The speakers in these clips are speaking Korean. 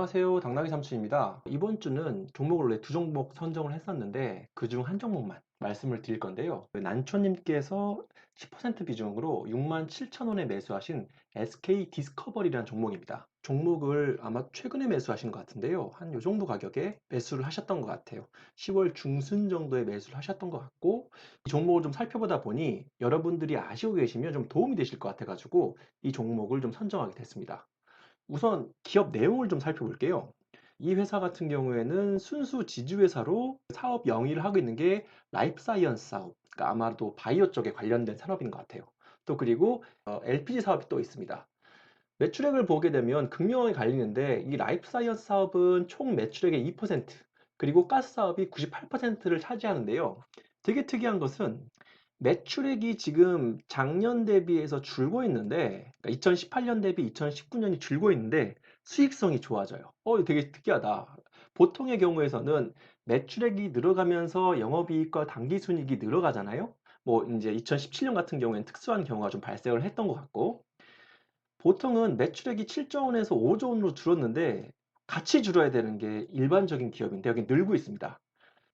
안녕하세요. 당나귀 삼촌입니다. 이번 주는 종목을 원래 두 종목 선정을 했었는데 그중 한 종목만 말씀을 드릴 건데요. 난초님께서 10% 비중으로 67,000원에 매수하신 SK 디스커버리라는 종목입니다. 종목을 아마 최근에 매수하신 것 같은데요. 한 요 정도 가격에 매수를 하셨던 것 같아요. 10월 중순 정도에 매수를 하셨던 것 같고, 이 종목을 좀 살펴보다 보니 여러분들이 아시고 계시면 좀 도움이 되실 것 같아가지고 이 종목을 좀 선정하게 됐습니다. 우선 기업 내용을 좀 살펴볼게요. 이 회사 같은 경우에는 순수 지주회사로 사업 영위를 하고 있는 게 라이프 사이언스 사업, 그러니까 아마도 바이오 쪽에 관련된 산업인 것 같아요. 또 그리고 LPG 사업이 또 있습니다. 매출액을 보게 되면 극명하게 갈리는데 이 라이프 사이언스 사업은 총 매출액의 2%, 그리고 가스 사업이 98%를 차지하는데요. 되게 특이한 것은 매출액이 지금 작년 대비해서 줄고 있는데, 그러니까 2018년 대비 2019년이 줄고 있는데 수익성이 좋아져요. 이거 되게 특이하다. 보통의 경우에서는 매출액이 늘어가면서 영업이익과 당기순이익이 늘어가잖아요. 뭐 이제 2017년 같은 경우에는 특수한 경우가 좀 발생을 했던 것 같고, 보통은 매출액이 7조 원에서 5조 원으로 줄었는데 같이 줄어야 되는 게 일반적인 기업인데 여기 늘고 있습니다.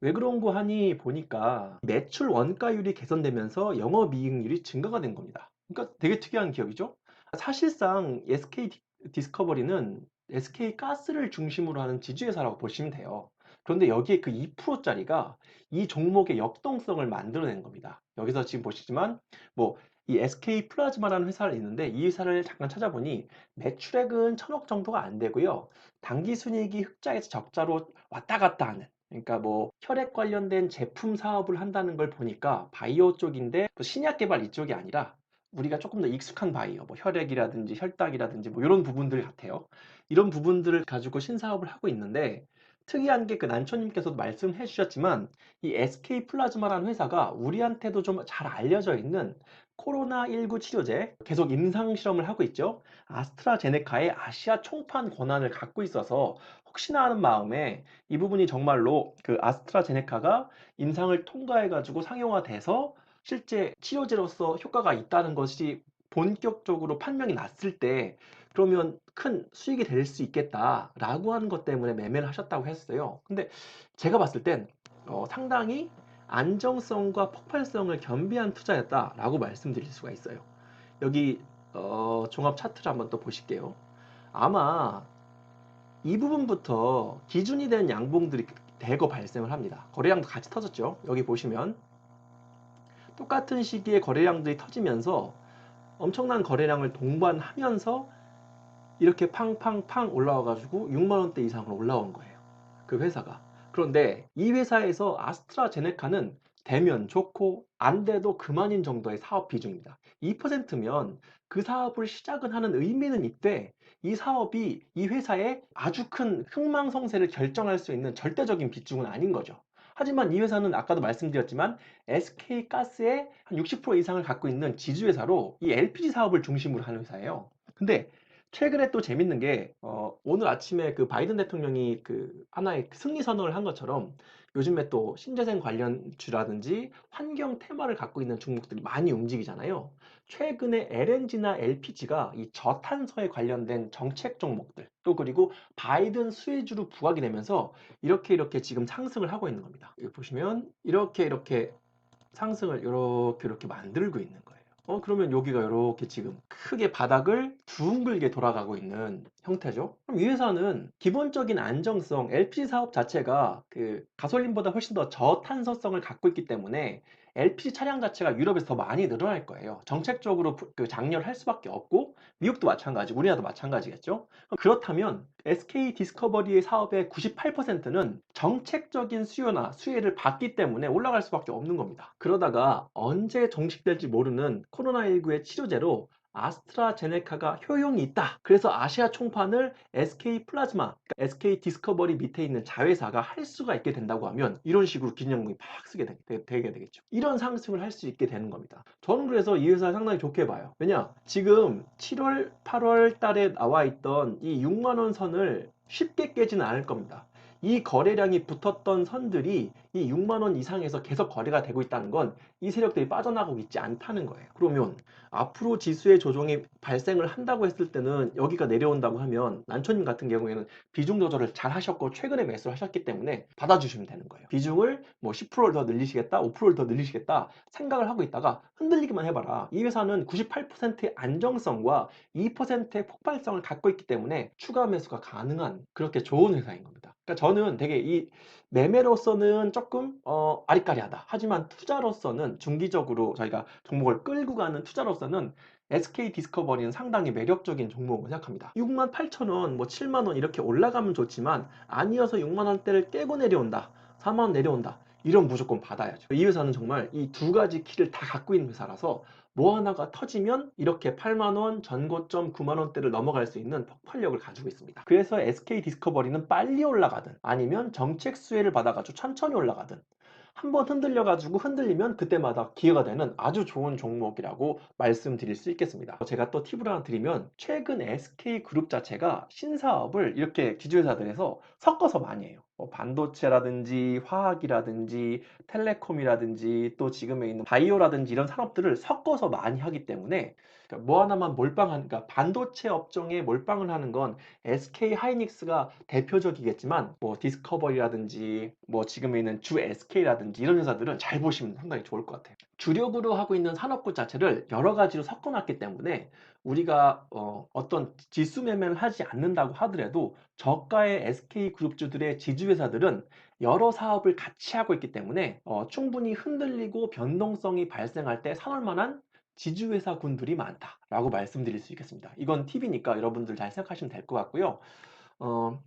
왜 그런 거 하니 보니까 매출 원가율이 개선되면서 영업이익률이 증가가 된 겁니다. 그러니까 되게 특이한 기업이죠. 사실상 SK 디스커버리는 SK 가스를 중심으로 하는 지주회사라고 보시면 돼요. 그런데 여기에 그 2%짜리가 이 종목의 역동성을 만들어낸 겁니다. 여기서 지금 보시지만 뭐 이 SK 플라즈마라는 회사를 있는데 이 회사를 잠깐 찾아보니 매출액은 1,000억 정도가 안 되고요. 당기순이익이 흑자에서 적자로 왔다 갔다 하는, 그러니까 뭐 혈액 관련된 제품 사업을 한다는 걸 보니까 바이오 쪽인데 또 신약 개발 이쪽이 아니라 우리가 조금 더 익숙한 바이오, 뭐 혈액이라든지 혈당이라든지 뭐 이런 부분들 같아요. 이런 부분들을 가지고 신사업을 하고 있는데, 특이한 게 그 난초님께서도 말씀해 주셨지만 이 SK 플라즈마라는 회사가 우리한테도 좀 잘 알려져 있는 코로나19 치료제 계속 임상 실험을 하고 있죠. 아스트라제네카의 아시아 총판 권한을 갖고 있어서 혹시나 하는 마음에 이 부분이 정말로 그 아스트라제네카가 임상을 통과해 가지고 상용화돼서 실제 치료제로서 효과가 있다는 것이 본격적으로 판명이 났을 때 그러면 큰 수익이 될 수 있겠다라고 하는 것 때문에 매매를 하셨다고 했어요. 근데 제가 봤을 땐 상당히 안정성과 폭발성을 겸비한 투자였다라고 말씀드릴 수가 있어요. 여기 종합 차트를 한번 또 보실게요. 아마 이 부분부터 기준이 되는 양봉들이 대거 발생을 합니다. 거래량도 같이 터졌죠. 여기 보시면 똑같은 시기에 거래량들이 터지면서 엄청난 거래량을 동반하면서 이렇게 팡팡팡 올라와가지고 6만 원대 이상으로 올라온 거예요. 그 회사가. 그런데 이 회사에서 아스트라제네카는 되면 좋고 안 돼도 그만인 정도의 사업 비중입니다. 2%면 그 사업을 시작은 하는 의미는 있되 이 사업이 이 회사의 아주 큰 흥망성쇠를 결정할 수 있는 절대적인 비중은 아닌 거죠. 하지만 이 회사는 아까도 말씀드렸지만 SK가스의 한 60% 이상을 갖고 있는 지주회사로 이 LPG 사업을 중심으로 하는 회사예요. 근데 최근에 또 재밌는 게 오늘 아침에 그 바이든 대통령이 그 하나의 승리 선언을 한 것처럼 요즘에 또 신재생 관련주라든지 환경 테마를 갖고 있는 종목들이 많이 움직이잖아요. 최근에 LNG나 LPG가 이 저탄소에 관련된 정책 종목들, 또 그리고 바이든 수혜주로 부각이 되면서 이렇게 지금 상승을 하고 있는 겁니다. 여기 보시면 이렇게 상승을 이렇게 만들고 있는 거예요. 그러면 여기가 이렇게 지금 크게 바닥을 둥글게 돌아가고 있는 형태죠. 그럼 이 회사는 기본적인 안정성, LPG 사업 자체가 그 가솔린보다 훨씬 더 저탄소성을 갖고 있기 때문에 LPG 차량 자체가 유럽에서 더 많이 늘어날 거예요. 정책적으로 그 장려를 할 수밖에 없고, 미국도 마찬가지, 우리나라도 마찬가지겠죠. 그렇다면 SK 디스커버리의 사업의 98%는 정책적인 수요나 수혜를 받기 때문에 올라갈 수밖에 없는 겁니다. 그러다가 언제 종식될지 모르는 코로나19의 치료제로 아스트라제네카가 효용이 있다. 그래서 아시아 총판을 SK 플라즈마, 그러니까 SK 디스커버리 밑에 있는 자회사가 할 수가 있게 된다고 하면 이런 식으로 기념금이 팍 쓰게 되게 되겠죠. 이런 상승을 할 수 있게 되는 겁니다. 저는 그래서 이 회사 상당히 좋게 봐요. 왜냐? 지금 7월, 8월 달에 나와 있던 이 6만 원 선을 쉽게 깨지는 않을 겁니다. 이 거래량이 붙었던 선들이 이 6만 원 이상에서 계속 거래가 되고 있다는 건 이 세력들이 빠져나가고 있지 않다는 거예요. 그러면 앞으로 지수의 조정이 발생을 한다고 했을 때는 여기가 내려온다고 하면 난초님 같은 경우에는 비중 조절을 잘 하셨고 최근에 매수를 하셨기 때문에 받아주시면 되는 거예요. 비중을 뭐 10%를 더 늘리시겠다, 5%를 더 늘리시겠다 생각을 하고 있다가 흔들리기만 해봐라. 이 회사는 98%의 안정성과 2%의 폭발성을 갖고 있기 때문에 추가 매수가 가능한 그렇게 좋은 회사인 겁니다. 그러니까 저는 되게 이 매매로서는 조금 아리까리하다. 하지만 투자로서는 중기적으로 저희가 종목을 끌고 가는 투자로서는 SK 디스커버리는 상당히 매력적인 종목으로 생각합니다. 68,000원, 뭐 7만원 이렇게 올라가면 좋지만 아니어서 6만원대를 깨고 내려온다. 4만원 내려온다. 이런 무조건 받아야죠. 이 회사는 정말 이 두 가지 키를 다 갖고 있는 회사라서 뭐 하나가 터지면 이렇게 8만원, 전고점 9만원대를 넘어갈 수 있는 폭발력을 가지고 있습니다. 그래서 SK 디스커버리는 빨리 올라가든 아니면 정책 수혜를 받아가지고 천천히 올라가든 한번 흔들려가지고 흔들리면 그때마다 기회가 되는 아주 좋은 종목이라고 말씀드릴 수 있겠습니다. 제가 또 팁을 하나 드리면 최근 SK그룹 자체가 신사업을 이렇게 지주회사들에서 섞어서 많이 해요. 반도체라든지 화학이라든지 텔레콤이라든지 또 지금에 있는 바이오라든지 이런 산업들을 섞어서 많이 하기 때문에 그러니까 뭐 하나만 몰빵하는, 그러니까 반도체 업종에 몰빵을 하는 건 SK 하이닉스가 대표적이겠지만 뭐 디스커버리라든지 뭐 지금에 있는 주 SK라든지 이런 회사들은 잘 보시면 상당히 좋을 것 같아요. 주력으로 하고 있는 산업군 자체를 여러 가지로 섞어놨기 때문에 우리가 어떤 지수 매매를 하지 않는다고 하더라도 저가의 SK그룹주들의 지주회사들은 여러 사업을 같이 하고 있기 때문에 충분히 흔들리고 변동성이 발생할 때 사놓을 만한 지주회사군들이 많다라고 말씀드릴 수 있겠습니다. 이건 팁이니까 여러분들 잘 생각하시면 될 것 같고요.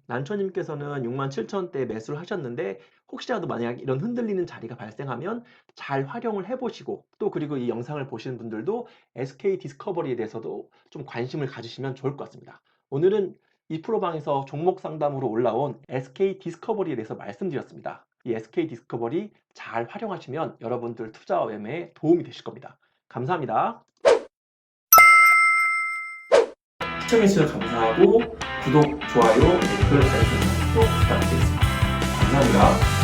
난초님께서는 67,000원대에 매수를 하셨는데 혹시라도 만약 이런 흔들리는 자리가 발생하면 잘 활용을 해보시고 또 그리고 이 영상을 보시는 분들도 SK 디스커버리에 대해서도 좀 관심을 가지시면 좋을 것 같습니다. 오늘은 이 프로방에서 종목 상담으로 올라온 SK 디스커버리에 대해서 말씀드렸습니다. 이 SK 디스커버리 잘 활용하시면 여러분들 투자와 매매에 도움이 되실 겁니다. 감사합니다. 시청해주셔서 감사하고 구독, 좋아요, 댓글, 알림 꼭 부탁드리겠습니다. 감사합니다.